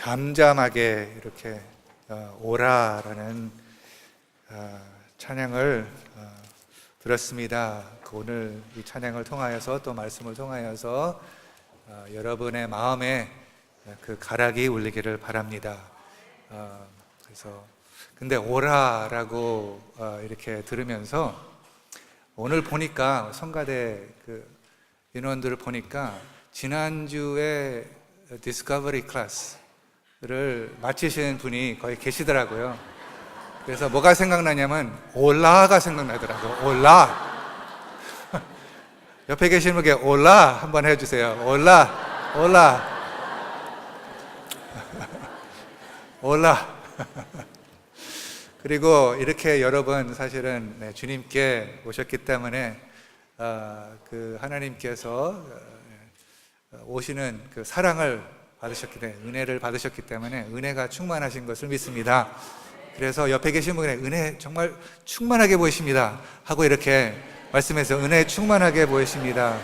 잠잠하게 이렇게 오라라는 찬양을 들었습니다. 오늘 이 찬양을 통하여서 또 말씀을 통하여서 여러분의 마음에 그 가락이 울리기를 바랍니다. 그래서 근데 오라라고 이렇게 들으면서 오늘 보니까 성가대 그 인원들을 보니까 지난주에 디스커버리 클래스를 마치신 분이 거의 계시더라고요. 그래서 뭐가 생각나냐면 올라가 생각나더라고요. 올라. 옆에 계신 분께 올라 한번 해주세요. 올라, 올라, 올라. 그리고 이렇게 여러분 사실은 주님께 오셨기 때문에 그 하나님께서 오시는 그 사랑을 받으셨기 때문에, 은혜를 받으셨기 때문에 은혜가 충만하신 것을 믿습니다. 그래서 옆에 계신 분의 은혜 정말 충만하게 보이십니다 하고 이렇게 말씀해서 은혜 충만하게 보이십니다.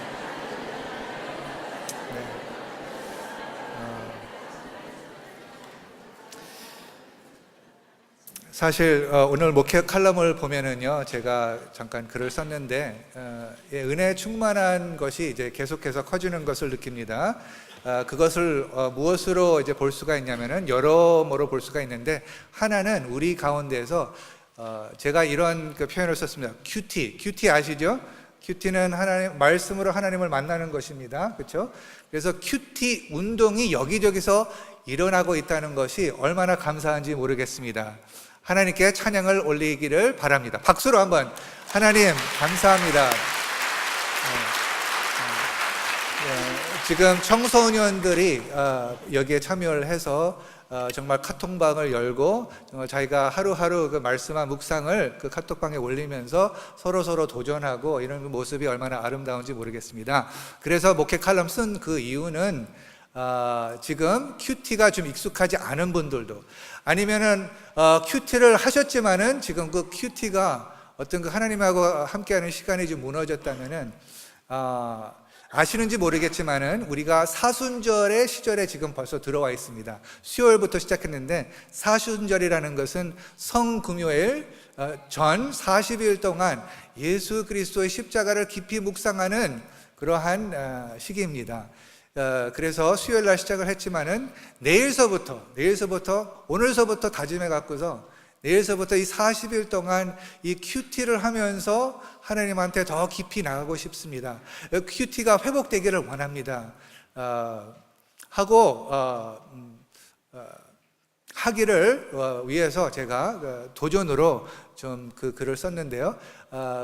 사실 오늘 목회 칼럼을 보면은요, 제가 잠깐 글을 썼는데 은혜 충만한 것이 이제 계속해서 커지는 것을 느낍니다. 그것을 무엇으로 이제 볼 수가 있냐면은 여러모로 볼 수가 있는데, 하나는 우리 가운데에서 제가 이런 그 표현을 썼습니다. 큐티 아시죠? 큐티는 하나님 말씀으로 하나님을 만나는 것입니다. 그렇죠? 그래서 큐티 운동이 여기저기서 일어나고 있다는 것이 얼마나 감사한지 모르겠습니다. 하나님께 찬양을 올리기를 바랍니다. 박수로 한번 하나님 감사합니다. 지금 청소년들이 여기에 참여를 해서 정말 카톡방을 열고 정말 자기가 하루하루 그 말씀과 묵상을 그 카톡방에 올리면서 서로 도전하고 이런 모습이 얼마나 아름다운지 모르겠습니다. 그래서 목회 칼럼 쓴 그 이유는 지금 큐티가 좀 익숙하지 않은 분들도, 아니면은 큐티를 하셨지만은 지금 그 큐티가 어떤 그 하나님하고 함께하는 시간이 좀 무너졌다면은 아시는지 모르겠지만은 우리가 사순절의 시절에 지금 벌써 들어와 있습니다. 수요일부터 시작했는데, 사순절이라는 것은 성금요일 전 40일 동안 예수 그리스도의 십자가를 깊이 묵상하는 그러한 시기입니다. 그래서 수요일 날 시작을 했지만은 내일서부터 오늘서부터 다짐해 갖고서 내일서부터 이 40일 동안 이 큐티를 하면서 하나님한테 더 깊이 나가고 싶습니다. 큐티가 회복되기를 원합니다. 하기를 위해서 제가 도전으로 좀 그 글을 썼는데요.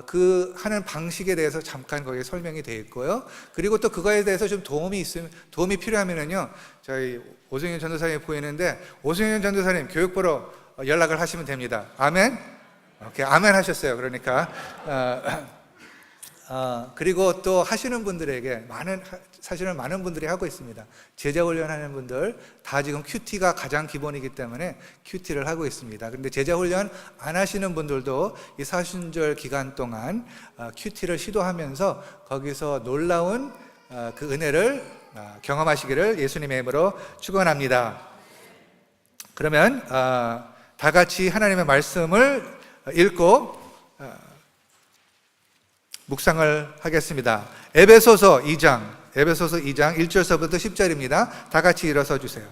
그 하는 방식에 대해서 잠깐 거기에 설명이 되어 있고요. 그리고 또 그거에 대해서 좀 도움이 필요하면은요, 저희 오승현 전도사님이 보이는데, 오승현 전도사님 교육부로 연락을 하시면 됩니다. 아멘? 오케이, 아멘 하셨어요. 그러니까 그리고 또 하시는 분들에게 사실은 많은 분들이 하고 있습니다. 제자 훈련하는 분들 다 지금 큐티가 가장 기본이기 때문에 큐티를 하고 있습니다. 그런데 제자 훈련 안 하시는 분들도 이 사순절 기간 동안 큐티를 시도하면서 거기서 놀라운 그 은혜를 경험하시기를 예수님의 이름으로 축원합니다. 그러면 다 같이 하나님의 말씀을 읽고 묵상을 하겠습니다. 에베소서 2장 1절서부터 10절입니다. 다 같이 일어서 주세요.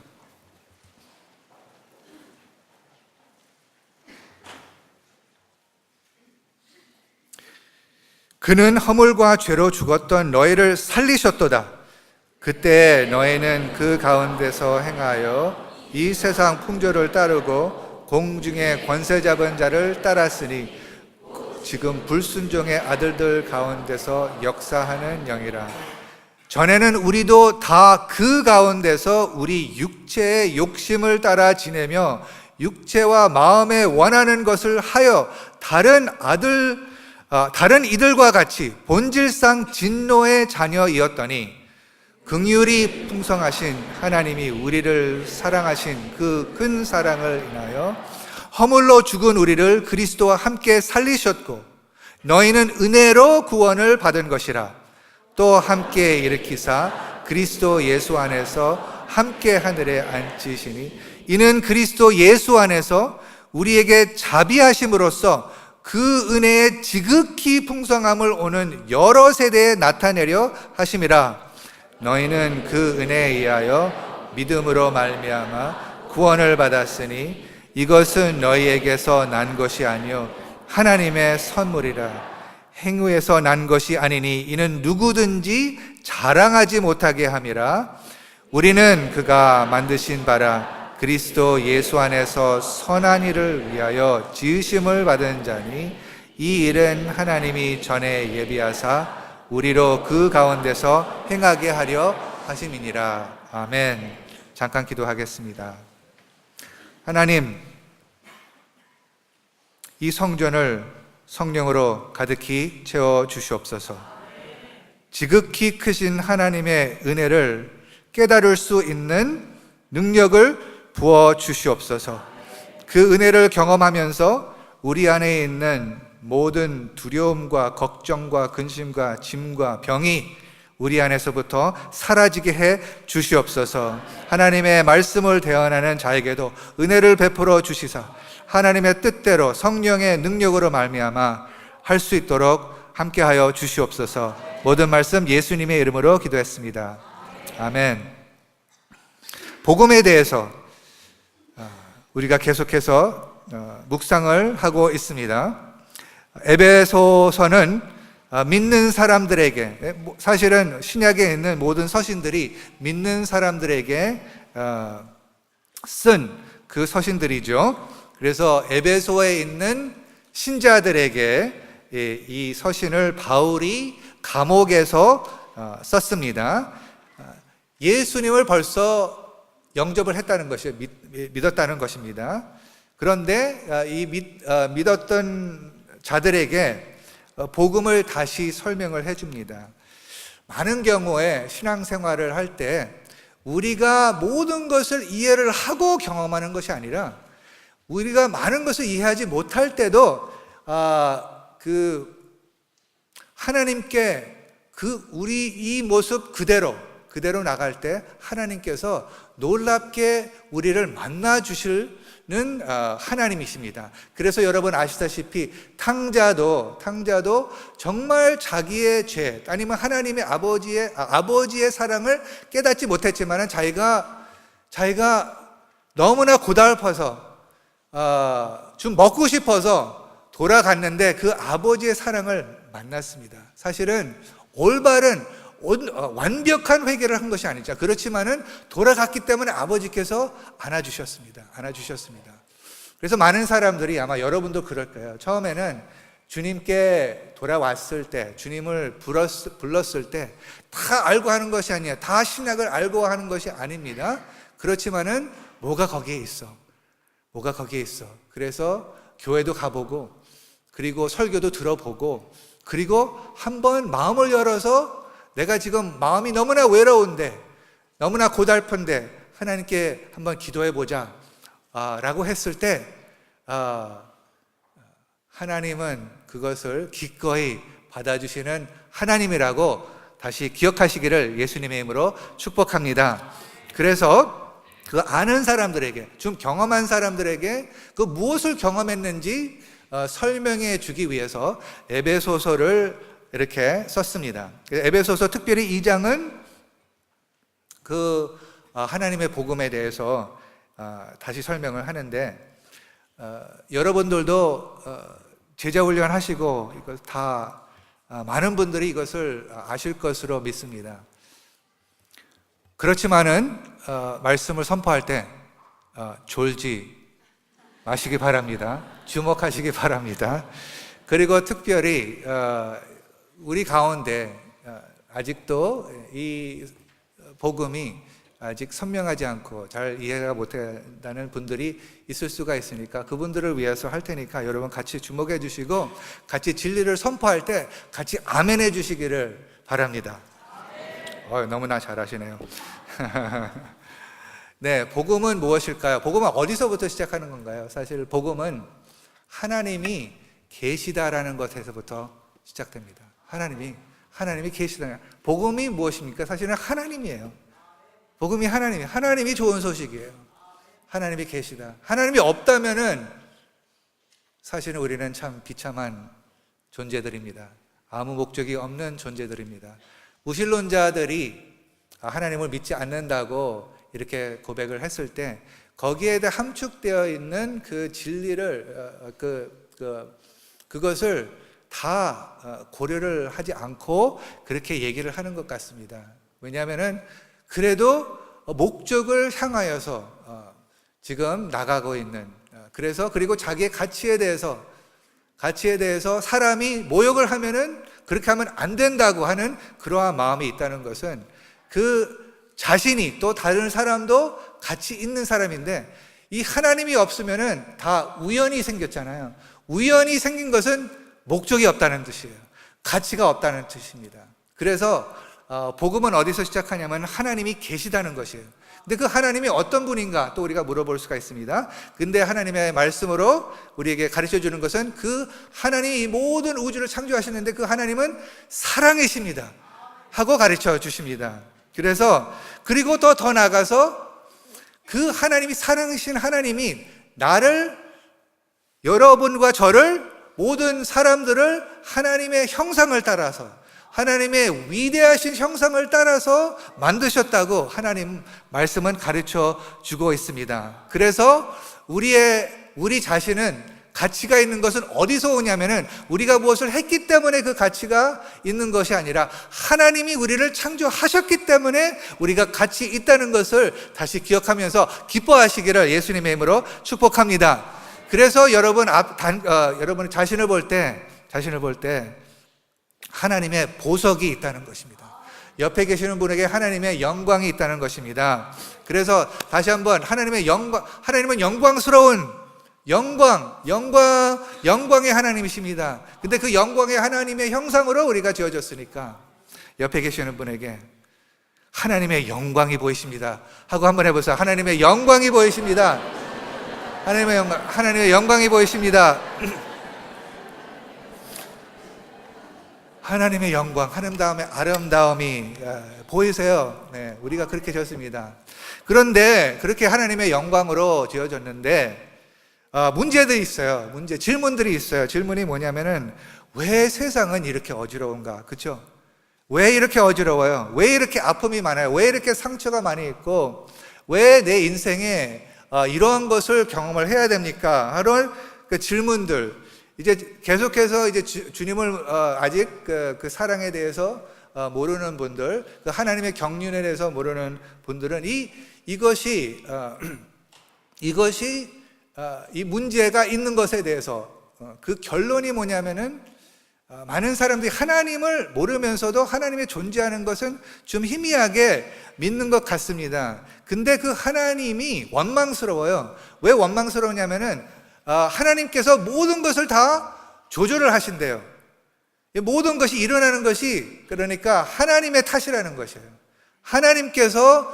그는 허물과 죄로 죽었던 너희를 살리셨도다. 그때 너희는 그 가운데서 행하여 이 세상 풍조를 따르고 공중의 권세 잡은 자를 따랐으니 지금 불순종의 아들들 가운데서 역사하는 영이라. 전에는 우리도 다 그 가운데서 우리 육체의 욕심을 따라 지내며 육체와 마음에 원하는 것을 하여 다른 이들과 같이 본질상 진노의 자녀이었더니 긍휼이 풍성하신 하나님이 우리를 사랑하신 그 큰 사랑을 인하여 허물로 죽은 우리를 그리스도와 함께 살리셨고 너희는 은혜로 구원을 받은 것이라. 또 함께 일으키사 그리스도 예수 안에서 함께 하늘에 앉히시니 이는 그리스도 예수 안에서 우리에게 자비하심으로써 그 은혜의 지극히 풍성함을 오는 여러 세대에 나타내려 하심이라. 너희는 그 은혜에 의하여 믿음으로 말미암아 구원을 받았으니 이것은 너희에게서 난 것이 아니요 하나님의 선물이라. 행위에서 난 것이 아니니 이는 누구든지 자랑하지 못하게 함이라. 우리는 그가 만드신 바라 그리스도 예수 안에서 선한 일을 위하여 지으심을 받은 자니 이 일은 하나님이 전에 예비하사 우리로 그 가운데서 행하게 하려 하심이니라. 아멘. 잠깐 기도하겠습니다. 하나님, 이 성전을 성령으로 가득히 채워 주시옵소서. 지극히 크신 하나님의 은혜를 깨달을 수 있는 능력을 부어 주시옵소서. 그 은혜를 경험하면서 우리 안에 있는 모든 두려움과 걱정과 근심과 짐과 병이 우리 안에서부터 사라지게 해 주시옵소서. 하나님의 말씀을 대언하는 자에게도 은혜를 베풀어 주시사 하나님의 뜻대로 성령의 능력으로 말미암아 할 수 있도록 함께하여 주시옵소서. 모든 말씀 예수님의 이름으로 기도했습니다. 아멘. 복음에 대해서 우리가 계속해서 묵상을 하고 있습니다. 에베소서는 믿는 사람들에게, 사실은 신약에 있는 모든 서신들이 믿는 사람들에게 쓴 그 서신들이죠. 그래서 에베소에 있는 신자들에게 이 서신을 바울이 감옥에서 썼습니다. 예수님을 벌써 영접을 했다는 것이 믿었다는 것입니다. 그런데 이 믿었던 자들에게 복음을 다시 설명을 해줍니다. 많은 경우에 신앙생활을 할 때 우리가 모든 것을 이해를 하고 경험하는 것이 아니라 우리가 많은 것을 이해하지 못할 때도 하나님께 우리 이 모습 그대로 나갈 때 하나님께서 놀랍게 우리를 만나 주시는 하나님이십니다. 그래서 여러분 아시다시피 탕자도 정말 자기의 죄 아니면 하나님의 아버지의 사랑을 깨닫지 못했지만 자기가 너무나 고달파서 좀 먹고 싶어서 돌아갔는데 그 아버지의 사랑을 만났습니다. 사실은 올바른 완벽한 회개를 한 것이 아니죠. 그렇지만은 돌아갔기 때문에 아버지께서 안아주셨습니다. 그래서 많은 사람들이 아마 여러분도 그럴 거예요. 처음에는 주님께 돌아왔을 때, 주님을 불렀을 때 다 알고 하는 것이 아니에요. 다 신약을 알고 하는 것이 아닙니다. 그렇지만은 뭐가 거기에 있어. 그래서 교회도 가보고, 그리고 설교도 들어보고, 그리고 한번 마음을 열어서 내가 지금 마음이 너무나 외로운데, 너무나 고달픈데 하나님께 한번 기도해보자 라고 했을 때 하나님은 그것을 기꺼이 받아주시는 하나님이라고 다시 기억하시기를 예수님의 이름으로 축복합니다. 그래서 그 아는 사람들에게, 좀 경험한 사람들에게 그 무엇을 경험했는지 설명해 주기 위해서 에베소서를 이렇게 썼습니다. 에베소서 특별히 2장은 그 하나님의 복음에 대해서 다시 설명을 하는데, 여러분들도 제자훈련 하시고 이거 다 많은 분들이 이것을 아실 것으로 믿습니다. 그렇지만은 말씀을 선포할 때 졸지 마시기 바랍니다. 주목하시기 바랍니다. 그리고 특별히 우리 가운데 아직도 이 복음이 아직 선명하지 않고 잘 이해가 못한다는 분들이 있을 수가 있으니까 그분들을 위해서 할 테니까 여러분 같이 주목해 주시고 같이 진리를 선포할 때 같이 아멘 해 주시기를 바랍니다. 너무나 잘하시네요. 네, 복음은 무엇일까요? 복음은 어디서부터 시작하는 건가요? 사실 복음은 하나님이 계시다라는 것에서부터 시작됩니다. 하나님이 계시다. 복음이 무엇입니까? 사실은 하나님이에요. 복음이 하나님이 좋은 소식이에요. 하나님이 계시다. 하나님이 없다면은 사실은 우리는 참 비참한 존재들입니다. 아무 목적이 없는 존재들입니다. 무신론자들이 하나님을 믿지 않는다고 이렇게 고백을 했을 때 거기에 함축되어 있는 그 진리를 그것을 다 고려를 하지 않고 그렇게 얘기를 하는 것 같습니다. 왜냐하면은 그래도 목적을 향하여서 지금 나가고 있는, 그리고 자기의 가치에 대해서 사람이 모욕을 하면은 그렇게 하면 안 된다고 하는 그러한 마음이 있다는 것은 그 자신이 또 다른 사람도 같이 있는 사람인데, 이 하나님이 없으면은 다 우연이 생겼잖아요. 우연이 생긴 것은 목적이 없다는 뜻이에요. 가치가 없다는 뜻입니다. 그래서 복음은 어디서 시작하냐면 하나님이 계시다는 것이에요. 근데 그 하나님이 어떤 분인가 또 우리가 물어볼 수가 있습니다. 근데 하나님의 말씀으로 우리에게 가르쳐 주는 것은 그 하나님이 이 모든 우주를 창조하시는데 그 하나님은 사랑이십니다 하고 가르쳐 주십니다. 그래서 그리고 더 나아가서 그 하나님이 사랑이신 하나님이 나를, 여러분과 저를, 모든 사람들을 하나님의 형상을 따라서, 하나님의 위대하신 형상을 따라서 만드셨다고 하나님 말씀은 가르쳐 주고 있습니다. 그래서 우리 자신은 가치가 있는 것은 어디서 오냐면은 우리가 무엇을 했기 때문에 그 가치가 있는 것이 아니라 하나님이 우리를 창조하셨기 때문에 우리가 가치 있다는 것을 다시 기억하면서 기뻐하시기를 예수님의 이름으로 축복합니다. 그래서 여러분 자신을 볼 때 하나님의 보석이 있다는 것입니다. 옆에 계시는 분에게 하나님의 영광이 있다는 것입니다. 그래서 다시 한번 하나님은 영광스러운 영광의 하나님이십니다. 근데 그 영광의 하나님의 형상으로 우리가 지어졌으니까 옆에 계시는 분에게 하나님의 영광이 보이십니다 하고 한번 해보세요. 하나님의 영광이 보이십니다. 하나님의 영광이 보이십니다. 하나님의 영광, 하나님 다음에 아름다움이 보이세요? 네, 우리가 그렇게 지었습니다. 그런데 그렇게 하나님의 영광으로 지어졌는데 문제들이 있어요. 질문들이 있어요. 질문이 뭐냐면은 왜 세상은 이렇게 어지러운가? 그렇죠? 왜 이렇게 어지러워요? 왜 이렇게 아픔이 많아요? 왜 이렇게 상처가 많이 있고 왜 내 인생에 이러한 것을 경험을 해야 됩니까? 하는 그 질문들. 이제 계속해서 이제 주님을 아직 그 사랑에 대해서 모르는 분들, 그 하나님의 경륜에 대해서 모르는 분들은 이것이 이 문제가 있는 것에 대해서 그 결론이 뭐냐면은 많은 사람들이 하나님을 모르면서도 하나님의 존재하는 것은 좀 희미하게 믿는 것 같습니다. 근데 그 하나님이 원망스러워요. 왜 원망스러우냐면은 하나님께서 모든 것을 다 조절을 하신대요. 모든 것이 일어나는 것이 그러니까 하나님의 탓이라는 것이에요. 하나님께서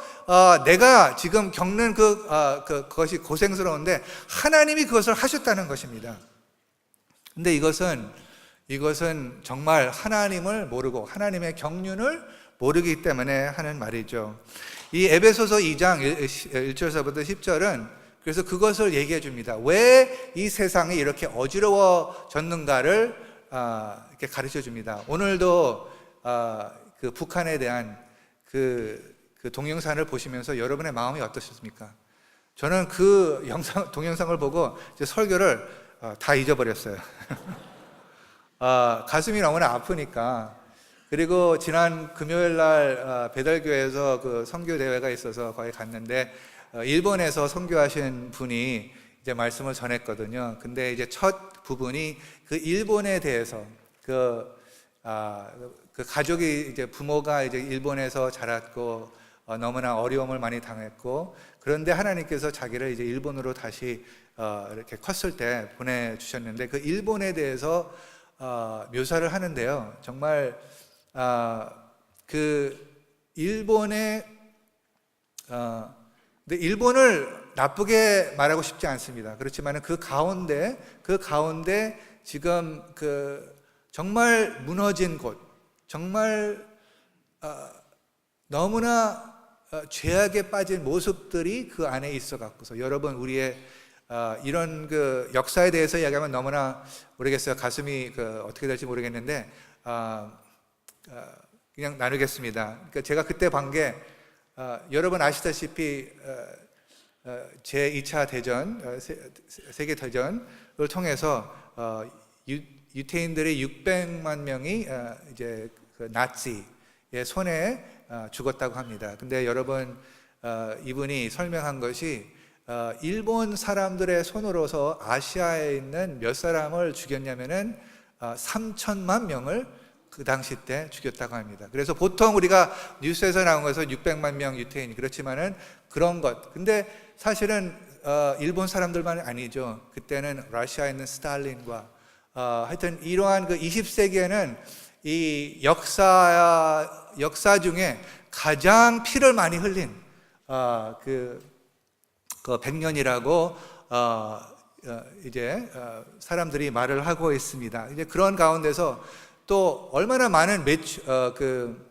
내가 지금 겪는 그것이 고생스러운데 하나님이 그것을 하셨다는 것입니다. 근데 이것은 정말 하나님을 모르고 하나님의 경륜을 모르기 때문에 하는 말이죠. 이 에베소서 2장 1절서부터 10절은 그래서 그것을 얘기해 줍니다. 왜 이 세상이 이렇게 어지러워졌는가를 이렇게 가르쳐 줍니다. 오늘도 그 북한에 대한 그 동영상을 보시면서 여러분의 마음이 어떠셨습니까? 저는 그 동영상을 보고 이제 설교를 다 잊어버렸어요. 가슴이 너무나 아프니까. 그리고 지난 금요일 날 배달교회에서 그 선교 대회가 있어서 거기 갔는데 일본에서 선교하신 분이 이제 말씀을 전했거든요. 근데 이제 첫 부분이 그 일본에 대해서 그 가족이 이제 부모가 이제 일본에서 자랐고 너무나 어려움을 많이 당했고 그런데 하나님께서 자기를 이제 일본으로 다시 이렇게 컸을 때 보내주셨는데 그 일본에 대해서 묘사를 하는데요. 정말 그 일본의 근데 일본을 나쁘게 말하고 싶지 않습니다. 그렇지만 그 가운데 지금 그 정말 무너진 곳, 정말 너무나 죄악에 빠진 모습들이 그 안에 있어 갖고서 여러분 우리의 이런 그 역사에 대해서 이야기하면 너무나 모르겠어요. 가슴이 어떻게 될지 모르겠는데 그냥 나누겠습니다. 그러니까 제가 그때 본 게 여러분 아시다시피 제2차 대전, 세계 대전을 통해서 유태인들이 600만 명이 이제 그 나치의 손에 죽었다고 합니다. 근데 여러분 이분이 설명한 것이 일본 사람들의 손으로서 아시아에 있는 몇 사람을 죽였냐면은 3천만 명을 그 당시 때 죽였다고 합니다. 그래서 보통 우리가 뉴스에서 나온 것은 600만 명 유태인 그렇지만은 그런 것. 근데 사실은 일본 사람들만 아니죠. 그때는 러시아에 있는 스탈린과 하여튼 이러한 그 20세기에는 이 역사 중에 가장 피를 많이 흘린 그 100년이라고 이제 사람들이 말을 하고 있습니다. 이제 그런 가운데서 또 얼마나 많은 그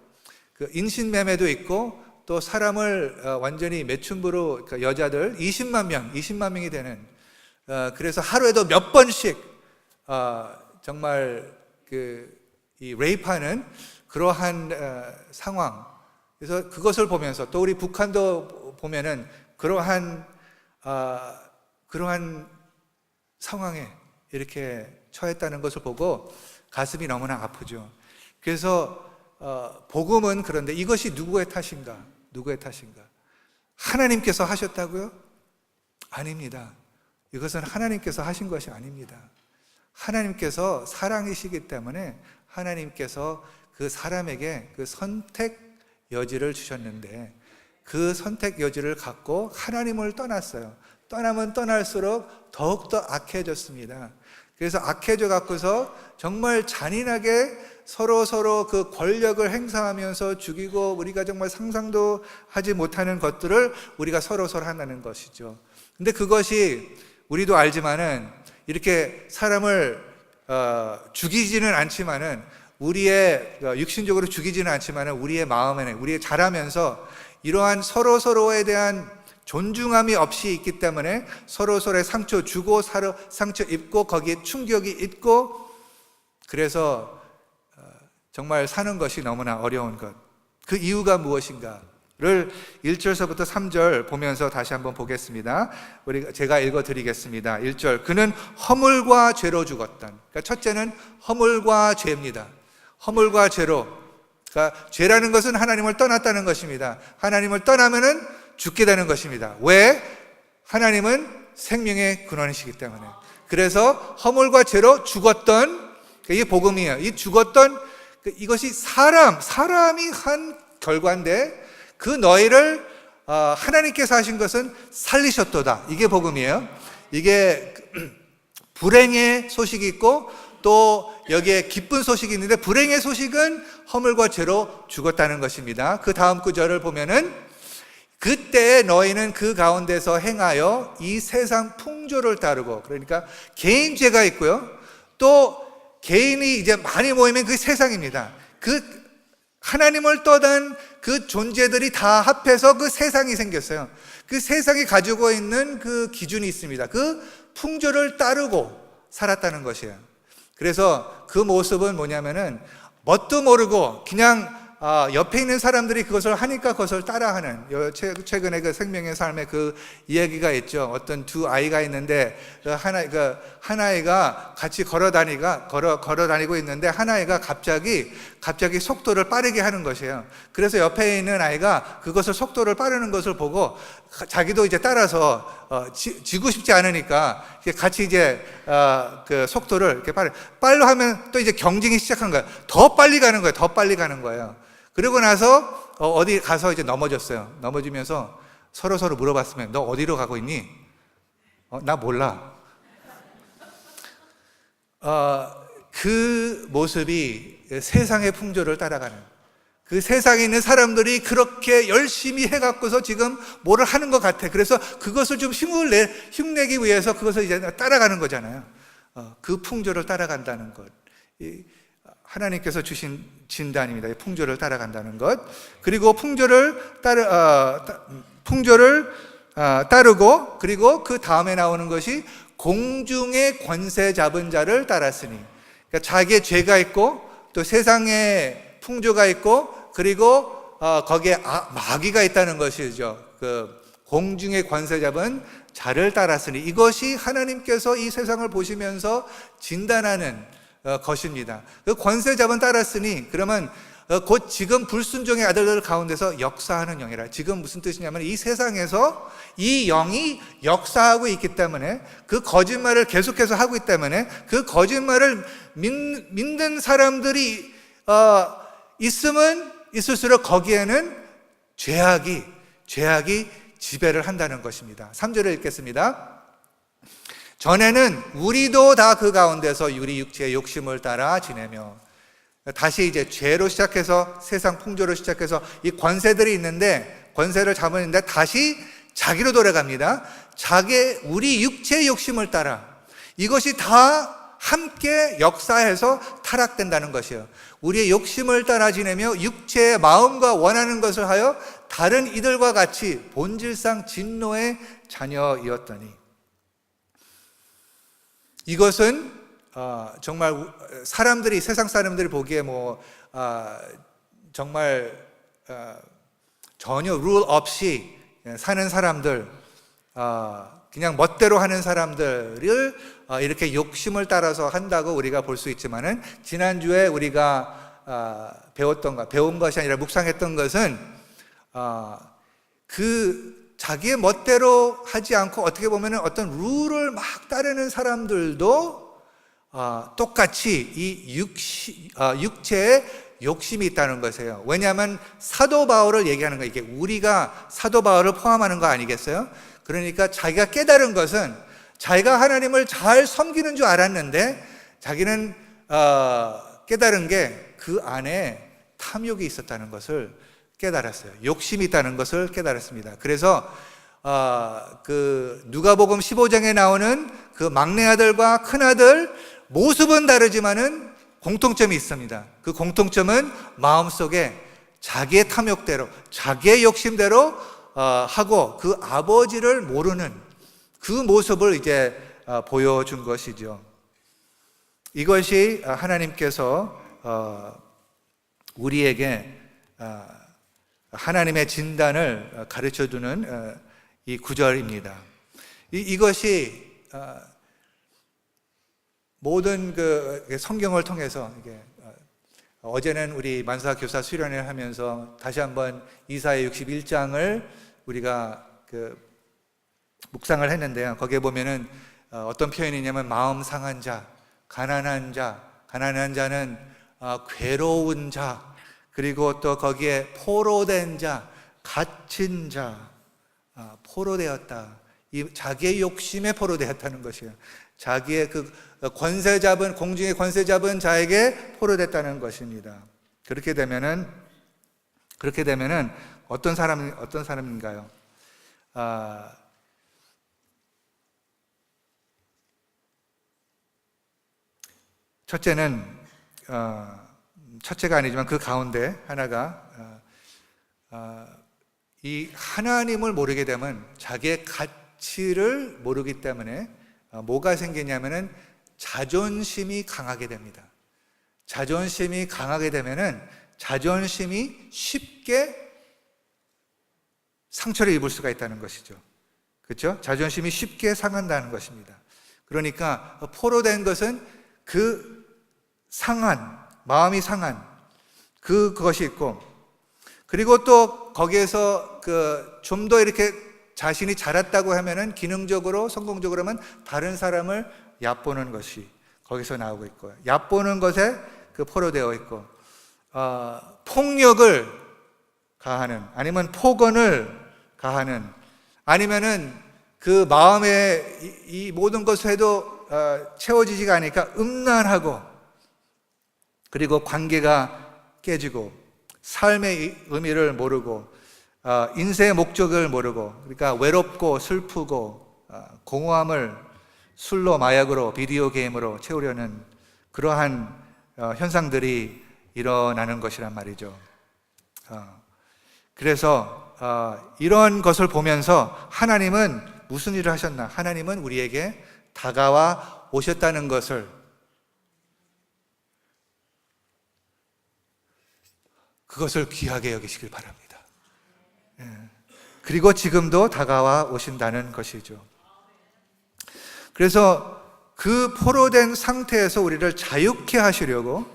인신매매도 있고 또 사람을 완전히 매춘부로 그러니까 여자들 20만 명이 되는 그래서 하루에도 몇 번씩 정말 이 레이프하는 그러한 상황. 그래서 그것을 보면서 또 우리 북한도 보면은 그러한 상황에 이렇게 처했다는 것을 보고 가슴이 너무나 아프죠. 그래서 복음은 그런데 이것이 누구의 탓인가? 누구의 탓인가? 하나님께서 하셨다고요? 아닙니다. 이것은 하나님께서 하신 것이 아닙니다. 하나님께서 사랑이시기 때문에 하나님께서 그 사람에게 그 선택 여지를 주셨는데 그 선택 여지를 갖고 하나님을 떠났어요. 떠나면 떠날수록 더욱더 악해졌습니다. 그래서 악해져 갖고서 정말 잔인하게 서로 그 권력을 행사하면서 죽이고 우리가 정말 상상도 하지 못하는 것들을 우리가 서로 한다는 것이죠. 근데 그것이 우리도 알지만은 이렇게 사람을 죽이지는 않지만은 우리의 육신적으로 죽이지는 않지만은 우리의 마음에는 우리의 자라면서 이러한 서로에 대한 존중함이 없이 있기 때문에 서로의 상처 주고 상처 입고 거기에 충격이 있고 그래서 정말 사는 것이 너무나 어려운 것. 그 이유가 무엇인가를 1절서부터 3절 보면서 다시 한번 보겠습니다. 제가 읽어드리겠습니다. 1절 그는 허물과 죄로 죽었던 그러니까 첫째는 허물과 죄입니다. 허물과 죄로 그러니까 죄라는 것은 하나님을 떠났다는 것입니다. 하나님을 떠나면은 죽게 되는 것입니다. 왜? 하나님은 생명의 근원이시기 때문에. 그래서 허물과 죄로 죽었던 이게 복음이에요. 이 죽었던 이것이 사람이 한 결과인데 그 너희를 하나님께서 하신 것은 살리셨도다. 이게 복음이에요. 이게 불행의 소식이 있고 또 여기에 기쁜 소식이 있는데 불행의 소식은 허물과 죄로 죽었다는 것입니다. 그 다음 구절을 보면은 그때 너희는 그 가운데서 행하여 이 세상 풍조를 따르고 그러니까 개인 죄가 있고요. 또 개인이 이제 많이 모이면 그 세상입니다. 그 하나님을 떠난 그 존재들이 다 합해서 그 세상이 생겼어요. 그 세상이 가지고 있는 그 기준이 있습니다. 그 풍조를 따르고 살았다는 것이에요. 그래서 그 모습은 뭐냐면은 뭣도 모르고 그냥 옆에 있는 사람들이 그것을 하니까 그것을 따라하는 최근에 그 생명의 삶의 그 이야기가 있죠. 어떤 두 아이가 있는데 하나이가 같이 걸어 다니고 있는데 하나이가 갑자기 속도를 빠르게 하는 것이에요. 그래서 옆에 있는 아이가 그것을 속도를 빠르는 것을 보고 자기도 이제 따라서 지고 싶지 않으니까 같이 이제 그 속도를 이렇게 빨리 하면 또 이제 경쟁이 시작한 거예요. 더 빨리 가는 거예요. 그러고 나서 어디 가서 이제 넘어졌어요. 넘어지면서 서로 물어봤으면 너 어디로 가고 있니? 나 몰라. 그 모습이 세상의 풍조를 따라가는 그 세상에 있는 사람들이 그렇게 열심히 해갖고서 지금 뭐를 하는 것 같아. 그래서 그것을 좀 힘내기 위해서 그것을 이제 따라가는 거잖아요. 그 풍조를 따라간다는 것. 하나님께서 주신 진단입니다. 풍조를 따라간다는 것. 그리고 풍조를 따르고, 그리고 그 다음에 나오는 것이 공중의 권세 잡은 자를 따랐으니, 그러니까 자기의 죄가 있고 또 세상에 풍조가 있고, 그리고 거기에 마귀가 있다는 것이죠. 그 공중의 권세 잡은 자를 따랐으니, 이것이 하나님께서 이 세상을 보시면서 진단하는 것입니다. 그 권세 잡은 따랐으니, 그러면 곧 지금 불순종의 아들들 가운데서 역사하는 영이라. 지금 무슨 뜻이냐면 이 세상에서 이 영이 역사하고 있기 때문에, 그 거짓말을 계속해서 하고 있기 때문에, 그 거짓말을 믿는 사람들이 있으면 있을수록 거기에는 죄악이 지배를 한다는 것입니다. 3절을 읽겠습니다. 전에는 우리도 다 그 가운데서 우리 육체의 욕심을 따라 지내며, 다시 이제 죄로 시작해서 세상 풍조로 시작해서 이 권세들이 있는데, 권세를 잡았는데 다시 자기로 돌아갑니다. 우리 육체의 욕심을 따라. 이것이 다 함께 역사해서 타락된다는 것이에요. 우리의 욕심을 따라 지내며 육체의 마음과 원하는 것을 하여 다른 이들과 같이 본질상 진노의 자녀이었더니, 이것은 정말 세상 사람들이 보기에 정말 전혀 룰 없이 사는 사람들, 그냥 멋대로 하는 사람들을 이렇게 욕심을 따라서 한다고 우리가 볼 수 있지만은, 지난주에 우리가 배운 것이 아니라 묵상했던 것은 그 자기의 멋대로 하지 않고 어떻게 보면은 어떤 룰을 막 따르는 사람들도 똑같이 이 육체에 욕심이 있다는 것이에요. 왜냐하면 사도 바울을 얘기하는 거예요. 이게 우리가 사도 바울을 포함하는 거 아니겠어요? 그러니까 자기가 깨달은 것은, 자기가 하나님을 잘 섬기는 줄 알았는데, 자기는 깨달은 게 그 안에 탐욕이 있었다는 것을 깨달았어요. 욕심이 있다는 것을 깨달았습니다. 그래서 그 누가복음 15장에 나오는 그 막내 아들과 큰 아들, 모습은 다르지만은 공통점이 있습니다. 그 공통점은 마음속에 자기의 탐욕대로, 자기의 욕심대로 하고 그 아버지를 모르는 그 모습을 이제 보여준 것이죠. 이것이 하나님께서 우리에게 하나님의 진단을 가르쳐주는 이 구절입니다. 이것이 모든 그 성경을 통해서, 어제는 우리 만사 교사 수련회를 하면서 다시 한번 이사야 61장을 우리가 묵상을 했는데요. 거기에 보면은 어떤 표현이냐면 마음 상한 자, 가난한 자는 괴로운 자, 그리고 또 거기에 포로된 자, 갇힌 자, 포로되었다. 이 자기의 욕심에 포로되었다는 것이에요. 자기의 그 권세 잡은, 공중의 권세 잡은 자에게 포로됐다는 것입니다. 그렇게 되면은 어떤 사람인가요? 첫째가 아니지만 그 가운데 하나가, 이 하나님을 모르게 되면 자기의 가치를 모르기 때문에 뭐가 생기냐면은 자존심이 강하게 됩니다. 자존심이 강하게 되면은 자존심이 쉽게 상처를 입을 수가 있다는 것이죠. 그렇죠? 자존심이 쉽게 상한다는 것입니다. 그러니까 포로된 것은 그 마음이 상한 그것이 있고, 그리고 또 거기에서 좀 더 이렇게 자신이 자랐다고 하면은 기능적으로, 성공적으로 하면 다른 사람을 얕보는 것이 거기서 나오고 있고, 얕보는 것에 포로되어 있고, 폭력을 가하는, 아니면 폭언을 가하는, 아니면은 그 마음에 이 모든 것을 해도 채워지지가 않으니까 음란하고, 그리고 관계가 깨지고, 삶의 의미를 모르고, 인생의 목적을 모르고, 그러니까 외롭고 슬프고 공허함을 술로, 마약으로, 비디오 게임으로 채우려는 그러한 현상들이 일어나는 것이란 말이죠. 그래서 이런 것을 보면서 하나님은 무슨 일을 하셨나? 하나님은 우리에게 다가와 오셨다는 것을, 그것을 귀하게 여기시길 바랍니다. 그리고 지금도 다가와 오신다는 것이죠. 그래서 그 포로된 상태에서 우리를 자유케 하시려고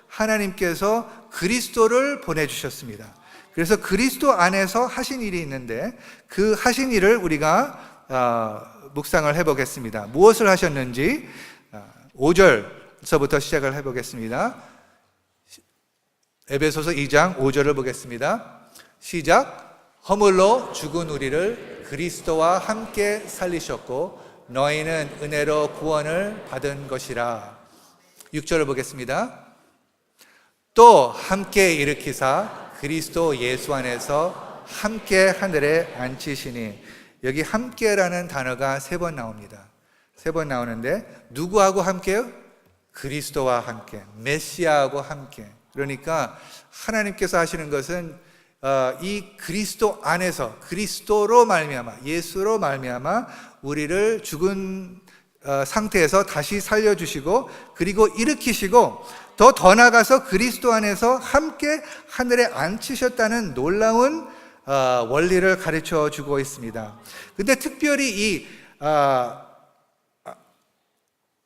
하나님께서 그리스도를 보내주셨습니다. 그래서 그리스도 안에서 하신 일이 있는데 그 하신 일을 우리가 묵상을 해보겠습니다. 무엇을 하셨는지 5절서부터 시작을 해보겠습니다. 에베소서 2장 5절을 보겠습니다. 시작. 허물로 죽은 우리를 그리스도와 함께 살리셨고 너희는 은혜로 구원을 받은 것이라. 6절을 보겠습니다. 또 함께 일으키사 그리스도 예수 안에서 함께 하늘에 앉히시니. 여기 함께라는 단어가 3번 나옵니다. 3번 나오는데 누구하고 함께요? 그리스도와 함께, 메시아하고 함께. 그러니까 하나님께서 하시는 것은 이 그리스도 안에서, 그리스도로 말미암아, 예수로 말미암아 우리를 죽은 상태에서 다시 살려주시고, 그리고 일으키시고, 더 나아가서 그리스도 안에서 함께 하늘에 앉히셨다는 놀라운 원리를 가르쳐 주고 있습니다. 근데 특별히 이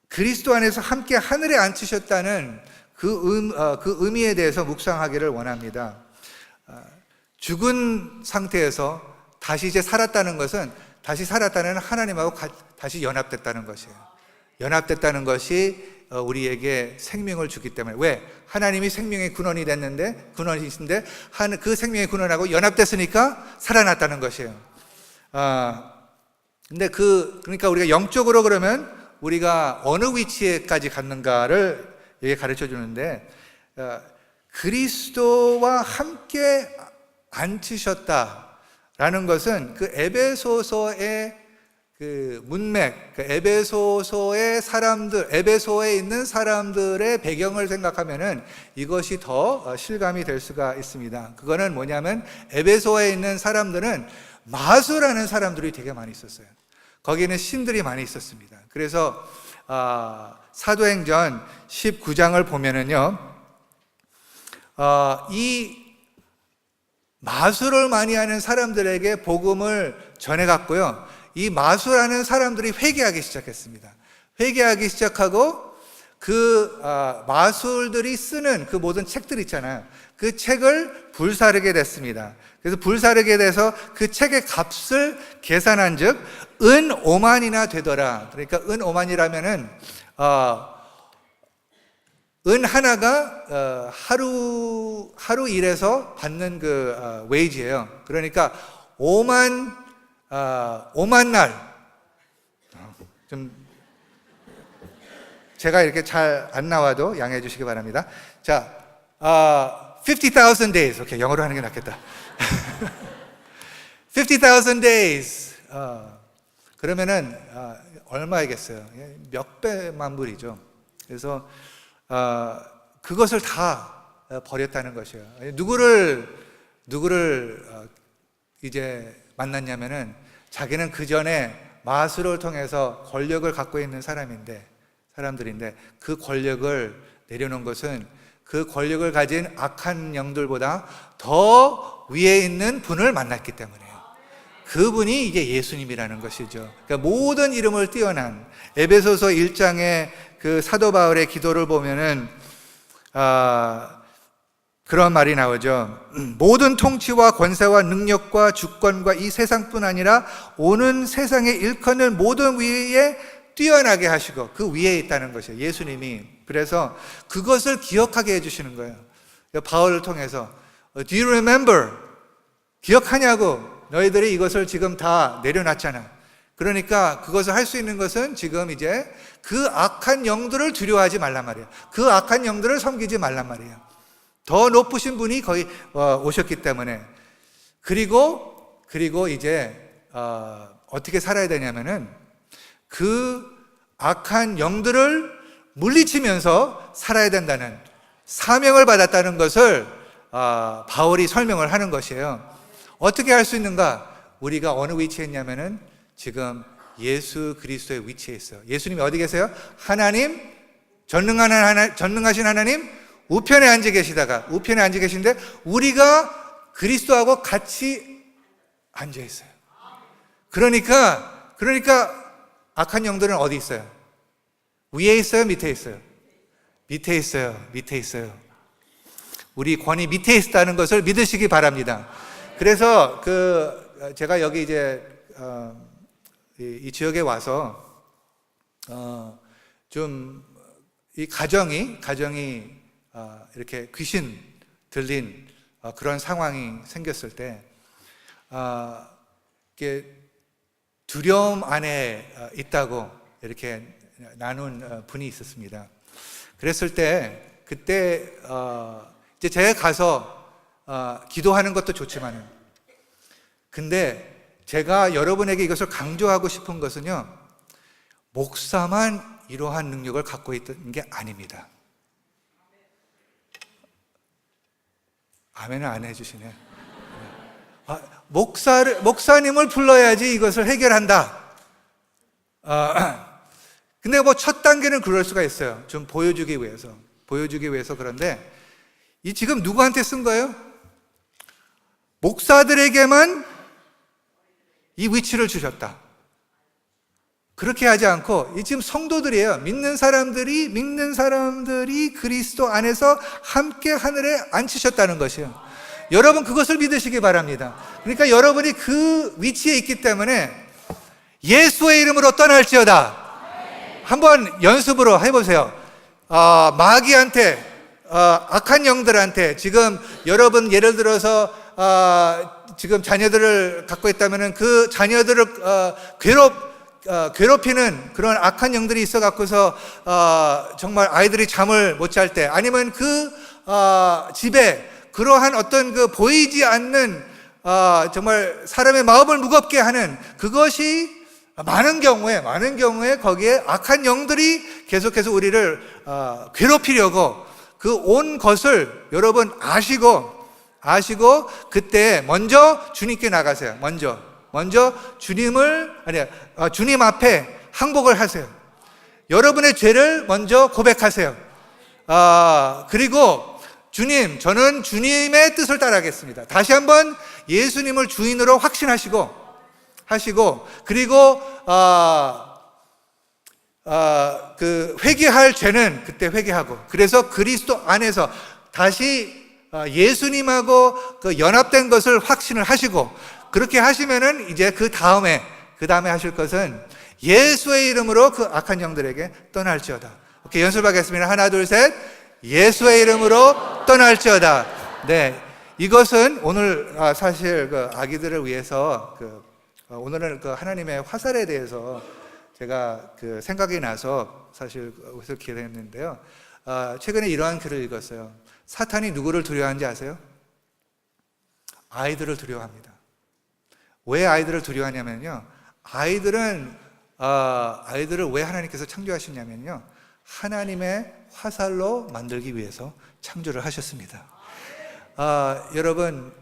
그리스도 안에서 함께 하늘에 앉히셨다는 그 의미에 대해서 묵상하기를 원합니다. 죽은 상태에서 다시 이제 살았다는 것은, 다시 살았다는 하나님하고 다시 연합됐다는 것이에요. 연합됐다는 것이 우리에게 생명을 주기 때문에. 왜? 하나님이 생명의 근원이 됐는데, 근원이신데 그 생명의 근원하고 연합됐으니까 살아났다는 것이에요. 근데 그러니까 우리가 영적으로 그러면 우리가 어느 위치에까지 갔는가를 이게 가르쳐 주는데, 그리스도와 함께 앉히셨다라는 것은 그 에베소서의 그 문맥, 그 에베소서의 사람들, 에베소에 있는 사람들의 배경을 생각하면은 이것이 더 실감이 될 수가 있습니다. 그거는 뭐냐면 에베소에 있는 사람들은 마수라는 사람들이 되게 많이 있었어요. 거기는 신들이 많이 있었습니다. 그래서 사도행전 19장을 보면은요, 이 마수를 많이 하는 사람들에게 복음을 전해갔고요. 이 마수라는 사람들이 회개하기 시작했습니다. 회개하기 시작하고 그 마술들이 쓰는 그 모든 책들 있잖아요. 그 책을 불사르게 됐습니다. 그래서 불사르게 돼서 그 책의 값을 계산한 즉, 은 5만이나 되더라. 그러니까 은 5만이라면은, 은 하나가 하루 일해서 받는 그 웨이지예요. 그러니까 5만 날, 좀 제가 이렇게 잘 안 나와도 양해해 주시기 바랍니다. 자, 50,000 days. 오케이, 영어로 하는 게 낫겠다. 50,000 days. 그러면은 얼마이겠어요? 몇백만 불이죠. 그래서 그것을 다 버렸다는 것이에요. 누구를 이제 만났냐면은, 자기는 그 전에 마술을 통해서 권력을 갖고 있는 사람들인데 그 권력을 내려놓은 것은 그 권력을 가진 악한 영들보다 더 위에 있는 분을 만났기 때문에요. 그분이 이게 예수님이라는 것이죠. 그러니까 모든 이름을 뛰어난, 에베소서 1장의 그 사도 바울의 기도를 보면은 그런 말이 나오죠. 모든 통치와 권세와 능력과 주권과 이 세상뿐 아니라 오는 세상에 일컫는 모든 위에 뛰어나게 하시고, 그 위에 있다는 것이에요, 예수님이. 그래서 그것을 기억하게 해주시는 거예요. 바울을 통해서 Do you remember? 기억하냐고. 너희들이 이것을 지금 다 내려놨잖아. 그러니까 그것을 할 수 있는 것은 지금 이제 그 악한 영들을 두려워하지 말란 말이에요. 그 악한 영들을 섬기지 말란 말이에요. 더 높으신 분이 거의 오셨기 때문에. 그리고 이제 어떻게 살아야 되냐면은, 그 악한 영들을 물리치면서 살아야 된다는 사명을 받았다는 것을 바울이 설명을 하는 것이에요. 어떻게 할 수 있는가? 우리가 어느 위치에 있냐면은 지금 예수 그리스도의 위치에 있어요. 예수님이 어디 계세요? 하나님, 전능하신 하나님 우편에 앉아 계신데 우리가 그리스도하고 같이 앉아 있어요. 그러니까 악한 영들은 어디 있어요? 위에 있어요? 밑에 있어요? 밑에 있어요. 우리 권위 밑에 있다는 것을 믿으시기 바랍니다. 그래서 제가 여기 이제 이 지역에 와서 좀 이 가정이 이렇게 귀신 들린 그런 상황이 생겼을 때 이게 두려움 안에 있다고 이렇게 나눈 분이 있었습니다. 그랬을 때 그때 이제 제가 가서 기도하는 것도 좋지만은 근데 제가 여러분에게 이것을 강조하고 싶은 것은요, 목사만 이러한 능력을 갖고 있던 게 아닙니다. 아멘을 안 해주시네. 목사님을 불러야지 이것을 해결한다. 근데 뭐 첫 단계는 그럴 수가 있어요. 좀 보여주기 위해서. 그런데 이 지금 누구한테 쓴 거예요? 목사들에게만 이 위치를 주셨다. 그렇게 하지 않고 이 지금 성도들이에요. 믿는 사람들이 그리스도 안에서 함께 하늘에 앉히셨다는 것이에요. 여러분 그것을 믿으시기 바랍니다. 그러니까 여러분이 그 위치에 있기 때문에 예수의 이름으로 떠날지어다. 한번 연습으로 해보세요. 마귀한테, 악한 영들한테 지금 여러분 예를 들어서 지금 자녀들을 갖고 있다면 그 자녀들을 괴롭히는 그런 악한 영들이 있어 갖고서 정말 아이들이 잠을 못 잘 때, 아니면 그 집에 그러한 어떤 그 보이지 않는 정말 사람의 마음을 무겁게 하는 그것이 많은 경우에 거기에 악한 영들이 계속해서 우리를 괴롭히려고 그 온 것을 여러분 아시고 그때 먼저 주님께 나가세요. 먼저 주님 앞에 항복을 하세요. 여러분의 죄를 먼저 고백하세요. 그리고 주님, 저는 주님의 뜻을 따르겠습니다. 다시 한번 예수님을 주인으로 확신하시고 그리고 그 회개할 죄는 그때 회개하고, 그래서 그리스도 안에서 다시 예수님하고 그 연합된 것을 확신을 하시고, 그렇게 하시면은 이제 그 다음에 하실 것은 예수의 이름으로 그 악한 영들에게 떠날지어다. 오케이, 연습하겠습니다. 하나, 둘, 셋. 예수의 이름으로 떠날지어다. 네, 이것은 오늘 사실 그 아기들을 위해서 오늘은 그 하나님의 화살에 대해서 제가 그 생각이 나서 사실 그것을 기대했는데요. 최근에 이러한 글을 읽었어요. 사탄이 누구를 두려워하는지 아세요? 아이들을 두려워합니다. 왜 아이들을 두려워하냐면요, 아이들을 왜 하나님께서 창조하셨냐면요, 하나님의 화살로 만들기 위해서 창조를 하셨습니다. 여러분,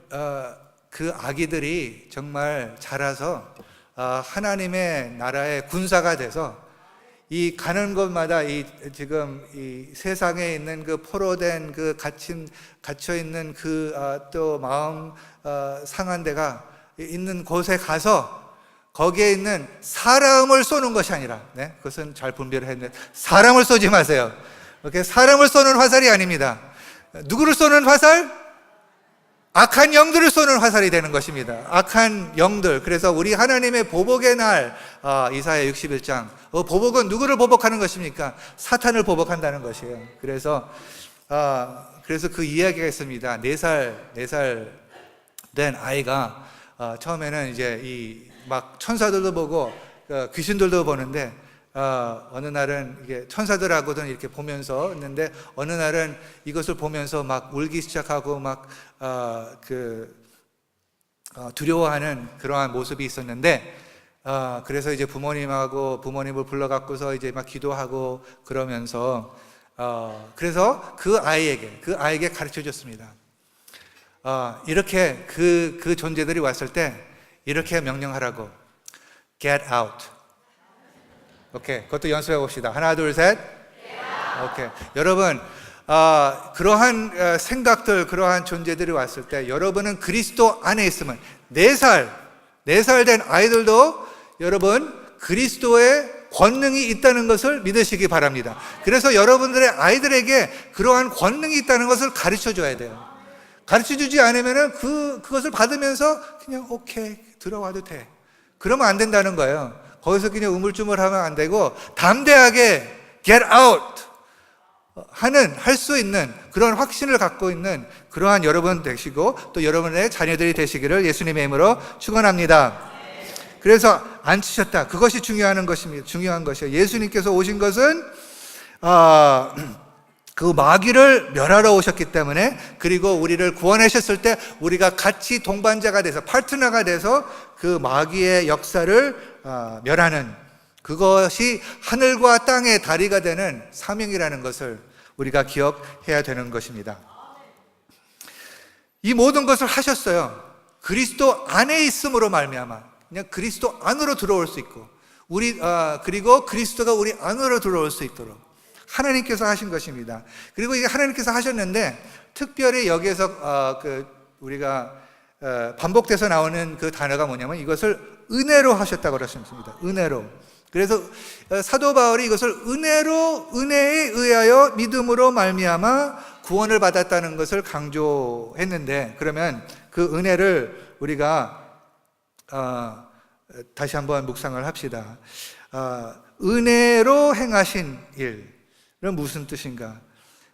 그 아기들이 정말 자라서 하나님의 나라의 군사가 돼서 이 가는 곳마다 지금 이 세상에 있는 그 포로된 그 갇혀 있는 그 또 마음 상한 데가 있는 곳에 가서 거기에 있는 사람을 쏘는 것이 아니라, 네, 그것은 잘 분별을 했는데 사람을 쏘지 마세요. 이렇게 사람을 쏘는 화살이 아닙니다. 누구를 쏘는 화살? 악한 영들을 쏘는 화살이 되는 것입니다. 악한 영들. 그래서 우리 하나님의 보복의 날, 이사야 61장, 보복은 누구를 보복하는 것입니까? 사탄을 보복한다는 것이에요. 그래서 그 이야기가 있습니다. 4살 된 아이가 처음에는 이제 막 천사들도 보고 귀신들도 보는데, 어느 날은 이게 천사들하고도 이렇게 보면서 있는데, 어느 날은 이것을 보면서 막 울기 시작하고 막 두려워하는 그러한 모습이 있었는데, 그래서 이제 부모님을 불러갖고서 이제 막 기도하고 그러면서 그래서 그 아이에게 가르쳐 줬습니다. 이렇게 그 존재들이 왔을 때 이렇게 명령하라고. Get out. 오케이. 그것도 연습해 봅시다. 하나, 둘, 셋. 오케이. 여러분, 그러한 생각들, 그러한 존재들이 왔을 때 여러분은 그리스도 안에 있으면 4살 된 아이들도 여러분 그리스도의 권능이 있다는 것을 믿으시기 바랍니다. 그래서 여러분들의 아이들에게 그러한 권능이 있다는 것을 가르쳐 줘야 돼요. 가르쳐 주지 않으면은 그것을 받으면서 그냥 오케이 들어와도 돼. 그러면 안 된다는 거예요. 거기서 그냥 우물쭈물하면 안 되고 담대하게 get out 할 수 있는 그런 확신을 갖고 있는 그러한 여러분 되시고 또 여러분의 자녀들이 되시기를 예수님의 이름으로 축원합니다. 그래서 앉히셨다. 그것이 중요한 것이에요. 예수님께서 오신 것은 그 마귀를 멸하러 오셨기 때문에, 그리고 우리를 구원하셨을 때 우리가 같이 동반자가 돼서 파트너가 돼서 그 마귀의 역사를 멸하는 그것이 하늘과 땅의 다리가 되는 사명이라는 것을 우리가 기억해야 되는 것입니다. 이 모든 것을 하셨어요. 그리스도 안에 있음으로 말미암아 그냥 그리스도 안으로 들어올 수 있고 그리고 그리스도가 우리 안으로 들어올 수 있도록 하나님께서 하신 것입니다. 그리고 이게 하나님께서 하셨는데 특별히 여기에서 우리가 반복돼서 나오는 그 단어가 뭐냐면 이것을 은혜로 하셨다고 그러셨습니다. 은혜로. 그래서 사도 바울이 이것을 은혜에 의하여 믿음으로 말미암아 구원을 받았다는 것을 강조했는데, 그러면 그 은혜를 우리가 다시 한번 묵상을 합시다. 은혜로 행하신 일은 무슨 뜻인가?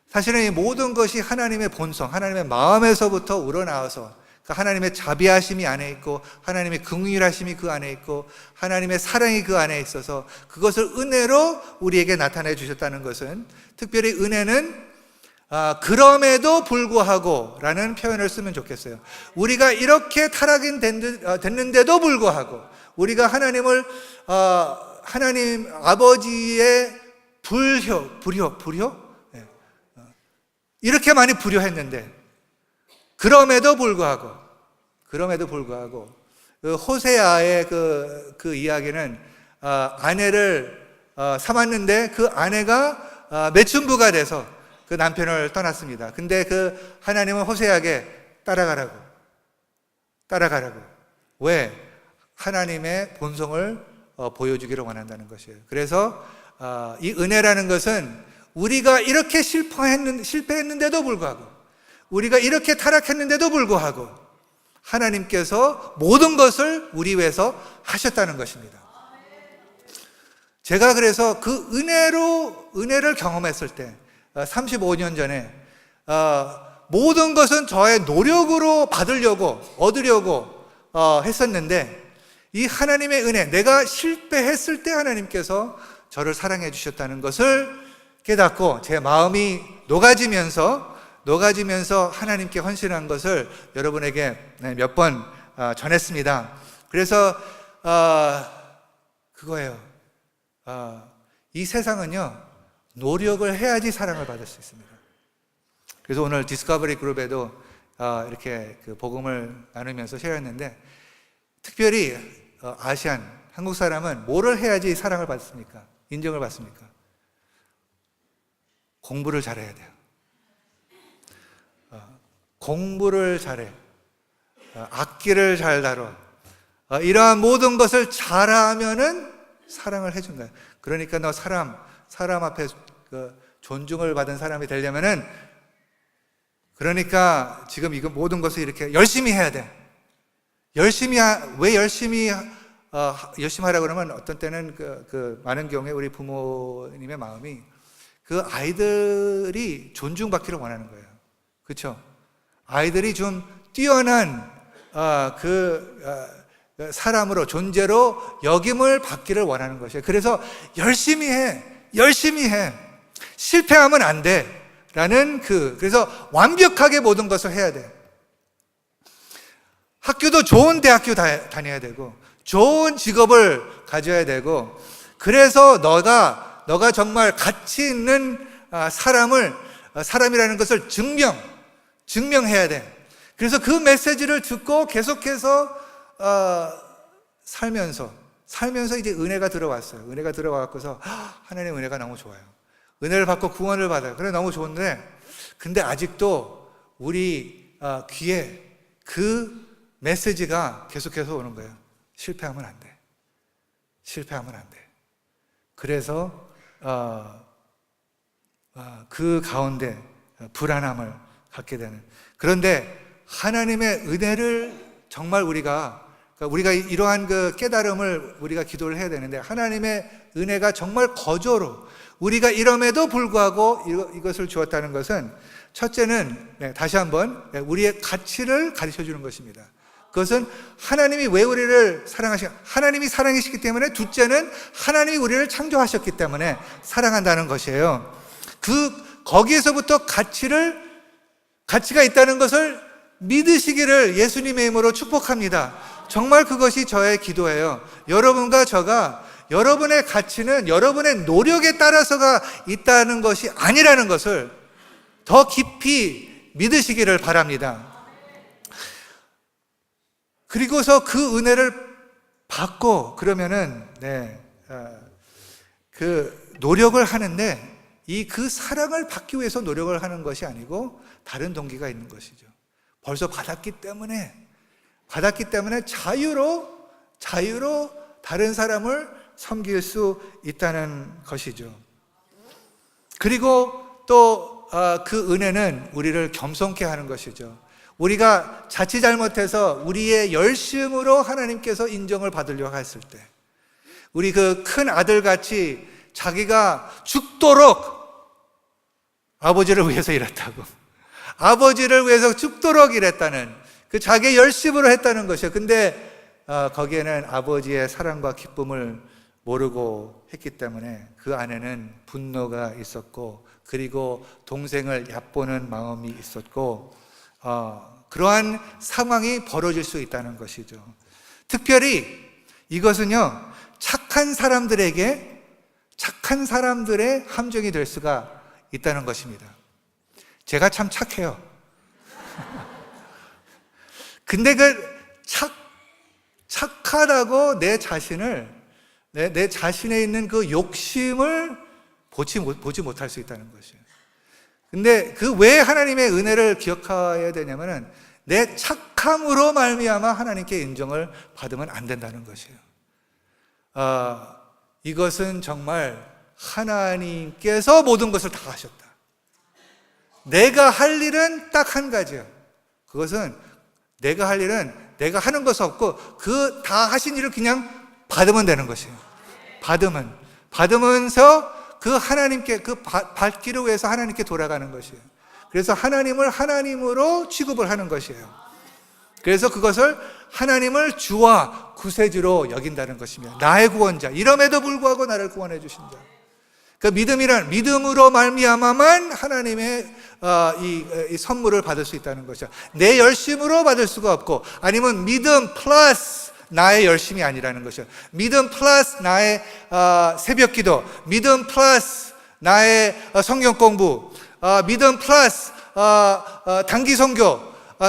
사실은 이 모든 것이 하나님의 본성, 하나님의 마음에서부터 우러나와서 하나님의 자비하심이 안에 있고 하나님의 긍휼하심이 그 안에 있고 하나님의 사랑이 그 안에 있어서 그것을 은혜로 우리에게 나타내 주셨다는 것은, 특별히 은혜는 그럼에도 불구하고 라는 표현을 쓰면 좋겠어요. 우리가 이렇게 타락이 됐는데도 불구하고 우리가 하나님 아버지의 불효 이렇게 많이 불효했는데 그럼에도 불구하고 그 호세아의 그 이야기는 아내를 삼았는데 그 아내가 매춘부가 돼서 그 남편을 떠났습니다. 근데 그 하나님은 호세아에게 따라가라고. 왜? 하나님의 본성을 보여주기를 원한다는 것이에요. 그래서 이 은혜라는 것은 우리가 이렇게 실패했는데도 불구하고 우리가 이렇게 타락했는데도 불구하고 하나님께서 모든 것을 우리 위해서 하셨다는 것입니다. 제가 그래서 그 은혜를 경험했을 때 35년 전에 모든 것은 저의 노력으로 얻으려고 했었는데 이 하나님의 은혜, 내가 실패했을 때 하나님께서 저를 사랑해 주셨다는 것을 깨닫고 제 마음이 녹아지면서 하나님께 헌신한 것을 여러분에게 몇 번 전했습니다. 그래서 그거예요. 이 세상은요, 노력을 해야지 사랑을 받을 수 있습니다. 그래서 오늘 디스커버리 그룹에도 이렇게 그 복음을 나누면서 쉐어했는데, 특별히 아시안, 한국 사람은 뭐를 해야지 사랑을 받습니까? 인정을 받습니까? 공부를 잘해야 돼요. 공부를 잘해. 악기를 잘 다뤄. 이러한 모든 것을 잘하면은 사랑을 해준 거예요. 그러니까 너 사람 앞에 존중을 받은 사람이 되려면은, 그러니까 지금 이거 모든 것을 이렇게 열심히 해야 돼. 왜 열심히 하라고 그러면 어떤 때는 많은 경우에 우리 부모님의 마음이 그 아이들이 존중받기를 원하는 거예요. 그렇죠? 아이들이 좀 뛰어난 사람으로, 존재로 여김을 받기를 원하는 것이에요. 그래서 열심히 해. 실패하면 안 돼. 그래서 완벽하게 모든 것을 해야 돼. 학교도 좋은 대학교 다녀야 되고, 좋은 직업을 가져야 되고, 그래서 너가 정말 가치 있는 사람이라는 것을 증명해야 돼. 그래서 그 메시지를 듣고 계속해서 살면서 이제 은혜가 들어왔어요. 은혜가 들어와서 하나님의 은혜가 너무 좋아요. 은혜를 받고 구원을 받아요. 그래, 너무 좋은데, 근데 아직도 우리 귀에 그 메시지가 계속해서 오는 거예요. 실패하면 안 돼. 실패하면 안 돼. 그래서 그 가운데 불안함을 갖게 되는. 그런데 하나님의 은혜를 정말 우리가 이러한 그 깨달음을 우리가 기도를 해야 되는데, 하나님의 은혜가 정말 거저로 우리가 이럼에도 불구하고 이것을 주었다는 것은, 첫째는 다시 한번 우리의 가치를 가르쳐 주는 것입니다. 그것은 하나님이 왜 우리를 하나님이 사랑이시기 때문에, 둘째는 하나님이 우리를 창조하셨기 때문에 사랑한다는 것이에요. 거기에서부터 가치가 있다는 것을 믿으시기를 예수님의 이름으로 축복합니다. 정말 그것이 저의 기도예요. 여러분과 저가, 여러분의 가치는 여러분의 노력에 따라서가 있다는 것이 아니라는 것을 더 깊이 믿으시기를 바랍니다. 그리고서 그 은혜를 받고 그러면은 그 노력을 하는데, 그 사랑을 받기 위해서 노력을 하는 것이 아니고 다른 동기가 있는 것이죠. 벌써 받았기 때문에 자유로 다른 사람을 섬길 수 있다는 것이죠. 그리고 또 그 은혜는 우리를 겸손케 하는 것이죠. 우리가 자칫 잘못해서 우리의 열심으로 하나님께서 인정을 받으려고 했을 때, 우리 그 큰 아들같이 자기가 죽도록 아버지를 위해서 일했다고, 아버지를 위해서 죽도록 일했다는, 그 자기의 열심으로 했다는 것이에요. 근데 거기에는 아버지의 사랑과 기쁨을 모르고 했기 때문에 그 안에는 분노가 있었고, 그리고 동생을 얕보는 마음이 있었고, 그러한 상황이 벌어질 수 있다는 것이죠. 특별히 이것은요, 착한 사람들의 함정이 될 수가 있다는 것입니다. 제가 참 착해요. 근데 착하다고 내 자신에 있는 그 욕심을 보지 못할 수 있다는 것이에요. 근데 왜 하나님의 은혜를 기억해야 되냐면은, 내 착함으로 말미암아 하나님께 인정을 받으면 안 된다는 것이에요. 이것은 정말 하나님께서 모든 것을 다 하셨다. 내가 할 일은 딱 한 가지예요. 그것은 내가 할 일은 내가 하는 것이 없고, 그 다 하신 일을 그냥 받으면 되는 것이에요. 받으면서 그 하나님께, 받기를 위해서 하나님께 돌아가는 것이에요. 그래서 하나님을 하나님으로 취급을 하는 것이에요. 그래서 그것을 하나님을 주와 구세주로 여긴다는 것입니다. 나의 구원자, 이럼에도 불구하고 나를 구원해 주신 자. 그 믿음으로 말미암아만 하나님의 이 선물을 받을 수 있다는 것이죠. 내 열심으로 받을 수가 없고, 아니면 믿음 플러스 나의 열심이 아니라는 것이죠. 믿음 플러스 나의 새벽기도, 믿음 플러스 나의 성경 공부, 믿음 플러스 단기 선교,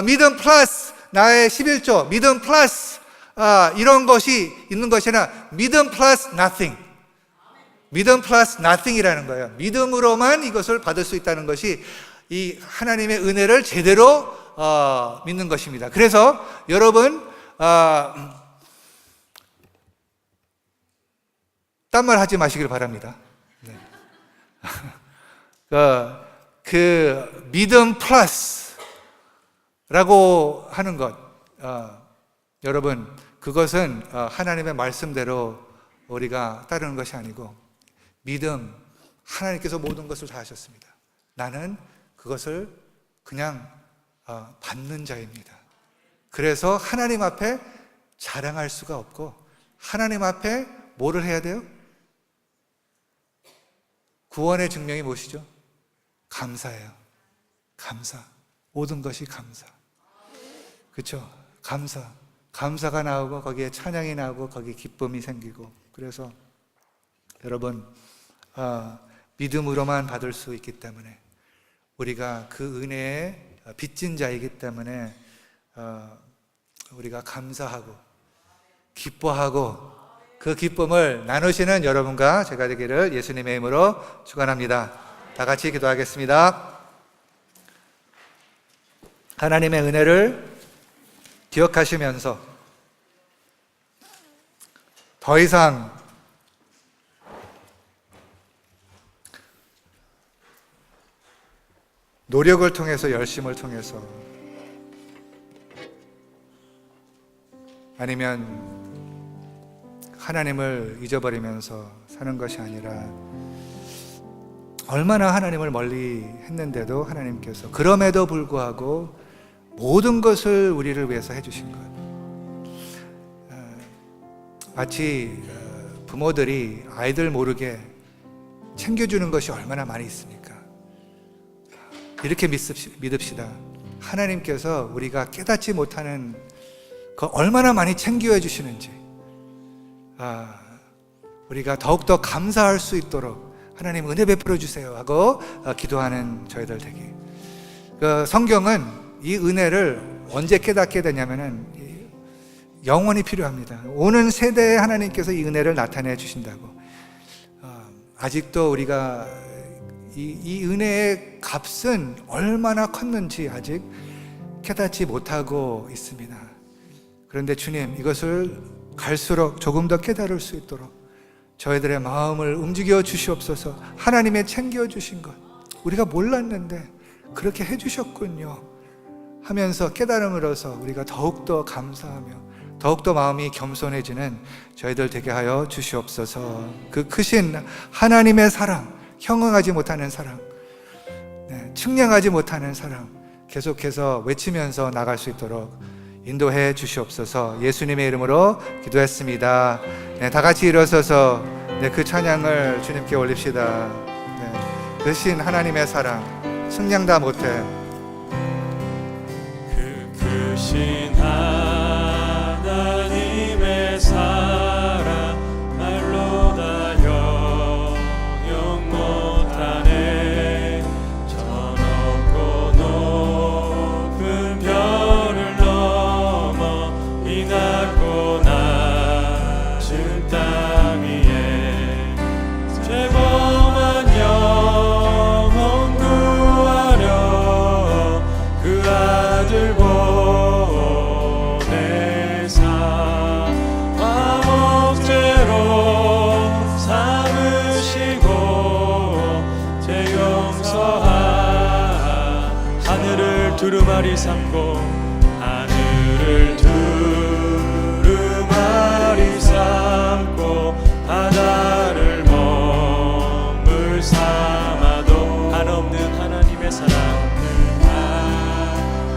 믿음 플러스 나의 11조, 믿음 플러스 이런 것이 있는 것이 아니라 믿음 플러스 nothing, 믿음 플러스 nothing이라는 거예요. 믿음으로만 이것을 받을 수 있다는 것이 이 하나님의 은혜를 제대로 믿는 것입니다. 그래서 여러분 딴말 하지 마시길 바랍니다. 네. 그 믿음 플러스라고 하는 것, 여러분, 그것은 하나님의 말씀대로 우리가 따르는 것이 아니고, 믿음, 하나님께서 모든 것을 다 하셨습니다. 나는 그것을 그냥 받는 자입니다. 그래서 하나님 앞에 자랑할 수가 없고, 하나님 앞에 뭐를 해야 돼요? 구원의 증명이 무엇이죠? 감사예요. 감사. 모든 것이 감사. 그렇죠? 감사. 감사가 나오고 거기에 찬양이 나오고 거기에 기쁨이 생기고, 그래서 여러분 믿음으로만 받을 수 있기 때문에, 우리가 그 은혜의 빚진 자이기 때문에 우리가 감사하고 기뻐하고 그 기쁨을 나누시는 여러분과 제가 되기를 예수님의 이름으로 축원합니다. 다 같이 기도하겠습니다. 하나님의 은혜를 기억하시면서 더 이상 노력을 통해서, 열심을 통해서, 아니면 하나님을 잊어버리면서 사는 것이 아니라, 얼마나 하나님을 멀리 했는데도 하나님께서 그럼에도 불구하고 모든 것을 우리를 위해서 해주신 것. 마치 부모들이 아이들 모르게 챙겨주는 것이 얼마나 많이 있습니까? 이렇게 믿읍시다. 하나님께서 우리가 깨닫지 못하는 그 얼마나 많이 챙겨 주시는지, 우리가 더욱더 감사할 수 있도록 하나님 은혜 베풀어 주세요 하고 기도하는 저희들 되게. 그 성경은 이 은혜를 언제 깨닫게 되냐면은 영원히 필요합니다. 오는 세대에 하나님께서 이 은혜를 나타내 주신다고. 아직도 우리가 이 은혜의 값은 얼마나 컸는지 아직 깨닫지 못하고 있습니다. 그런데 주님, 이것을 갈수록 조금 더 깨달을 수 있도록 저희들의 마음을 움직여 주시옵소서. 하나님의 챙겨주신 것, 우리가 몰랐는데 그렇게 해주셨군요 하면서 깨달음으로써 우리가 더욱더 감사하며 더욱더 마음이 겸손해지는 저희들 되게 하여 주시옵소서. 그 크신 하나님의 사랑, 형응하지 못하는 사랑, 측량하지 못하는 사랑 계속해서 외치면서 나갈 수 있도록 인도해 주시옵소서. 예수님의 이름으로 기도했습니다. 다 같이 일어서서 그 찬양을 주님께 올립시다. 크신 하나님의 사랑 측량 다 못해. 그 크신 하나님의 사랑 말로 다 형용 못하네. 저 높고 높은 별을 넘어 이 낮고 낮은 땅 위에 죄범한 영혼 구하려 그 아들 보내사 화목제로 삼으시고 제 용서한 하늘을 두루마리 삼고 하늘을 두루마리 삼고 바다를 몸을 삼아도 한없는 하나님의 사랑,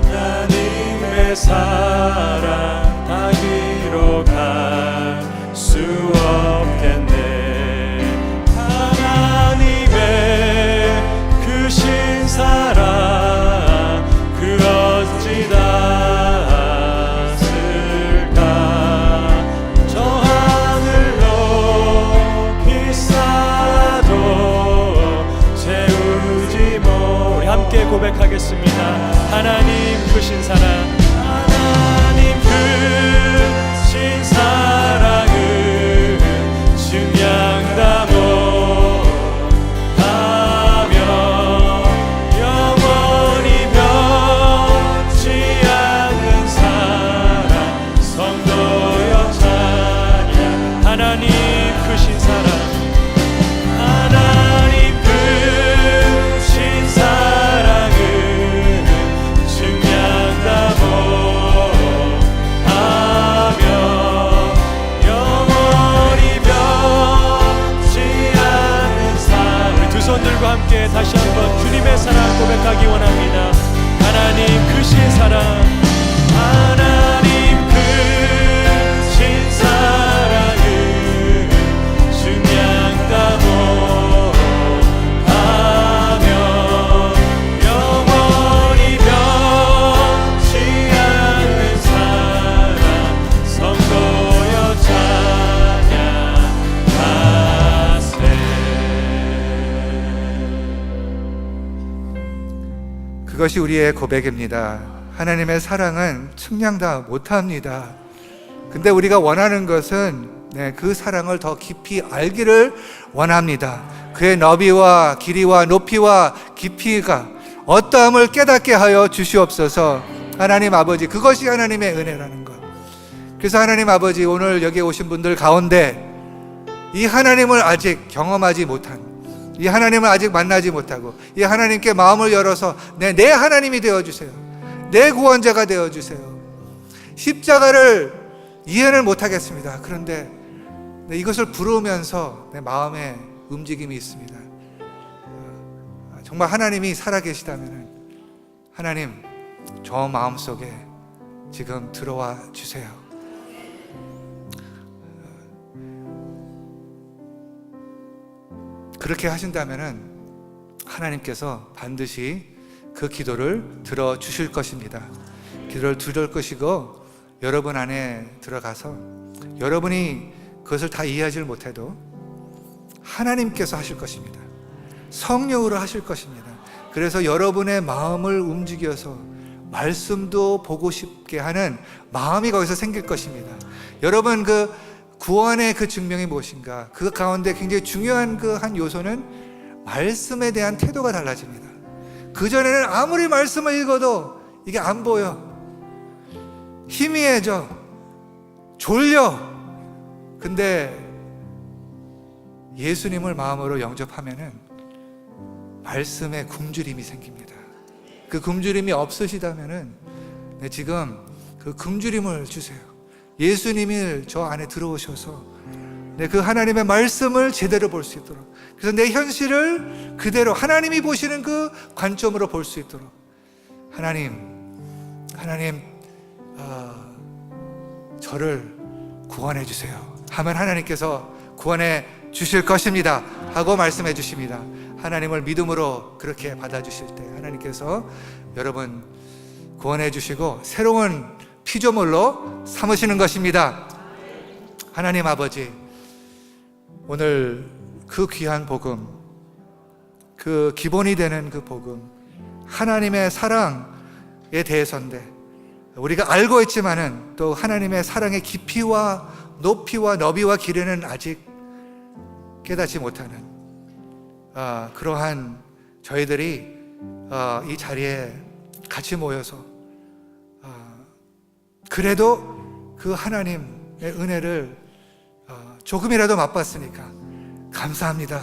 하나님의 사랑 닿기로 갈 수 없겠네. 하나님의 크신 사랑 그 어찌 닿았을까. 저 하늘 높이 쌓아도 채우지 못. 우리 함께 고백하겠습니다. 하나님 크신 사랑, 하나님 크신 사랑은 증량 다 못하며 영원히 변치 않는 사랑 성도여 찬양. 하나님 크신 사랑, 하나님 크신 사랑은 증량 다 못하며 영원히 변치 않는 사랑. 우리 두 손 들고 함께 다시 한번 주님의 사랑 고백하기 원합니다. 하나님 크신 사랑, 하나님 크신 사랑은 증량 다 못하며 영원히 변치 않는 사랑 이것이 우리의 고백입니다. 하나님의 사랑은 측량 못합니다. 근데 우리가 원하는 것은 그 사랑을 더 깊이 알기를 원합니다. 그의 너비와 길이와 높이와 깊이가 어떠함을 깨닫게 하여 주시옵소서. 하나님 아버지, 그것이 하나님의 은혜라는 것. 그래서 하나님 아버지, 오늘 여기 오신 분들 가운데 이 하나님을 아직 경험하지 못한, 이 하나님을 아직 만나지 못하고 이 하나님께 마음을 열어서 내 하나님이 되어주세요. 내 구원자가 되어주세요. 십자가를 이해는 못하겠습니다. 그런데 이것을 부르면서 내 마음에 움직임이 있습니다. 정말 하나님이 살아계시다면 하나님, 저 마음속에 지금 들어와 주세요. 그렇게 하신다면 하나님께서 반드시 그 기도를 들어주실 것입니다. 기도를 들을 것이고 여러분 안에 들어가서 여러분이 그것을 다 이해하지 못해도 하나님께서 하실 것입니다. 성령으로 하실 것입니다. 그래서 여러분의 마음을 움직여서 말씀도 보고 싶게 하는 마음이 거기서 생길 것입니다. 여러분, 그 구원의 그 증명이 무엇인가? 그 가운데 굉장히 중요한 그 한 요소는 말씀에 대한 태도가 달라집니다. 그전에는 아무리 말씀을 읽어도 이게 안 보여. 희미해져. 졸려. 근데 예수님을 마음으로 영접하면은 말씀에 굶주림이 생깁니다. 그 굶주림이 없으시다면은 지금 그 굶주림을 주세요. 예수님이 저 안에 들어오셔서 그 하나님의 말씀을 제대로 볼 수 있도록, 그래서 내 현실을 그대로 하나님이 보시는 그 관점으로 볼 수 있도록, 하나님 저를 구원해 주세요 하면 하나님께서 구원해 주실 것입니다 하고 말씀해 주십니다. 하나님을 믿음으로 그렇게 받아주실 때 하나님께서 여러분 구원해 주시고 새로운 피조물로 삼으시는 것입니다. 하나님 아버지, 오늘 그 귀한 복음, 그 기본이 되는 그 복음, 하나님의 사랑에 대해서인데 우리가 알고 있지만은 또 하나님의 사랑의 깊이와 높이와 너비와 길이는 아직 깨닫지 못하는 그러한 저희들이 이 자리에 같이 모여서 그래도 그 하나님의 은혜를 조금이라도 맛봤으니까 감사합니다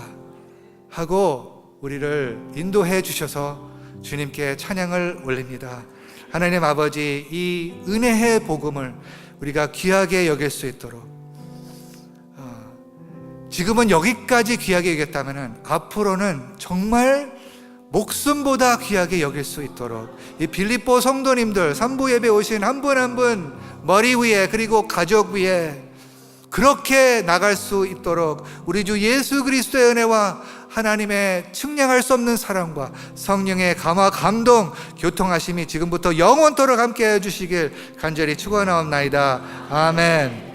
하고 우리를 인도해 주셔서 주님께 찬양을 올립니다. 하나님 아버지, 이 은혜의 복음을 우리가 귀하게 여길 수 있도록, 지금은 여기까지 귀하게 여겼다면 앞으로는 정말 목숨보다 귀하게 여길 수 있도록 이 빌립보 성도님들 3부 예배 오신 한 분 한 분 머리 위에 그리고 가족 위에 그렇게 나갈 수 있도록 우리 주 예수 그리스도의 은혜와 하나님의 측량할 수 없는 사랑과 성령의 감화 감동 교통하심이 지금부터 영원토록 함께 해주시길 간절히 축원하옵나이다. 아멘.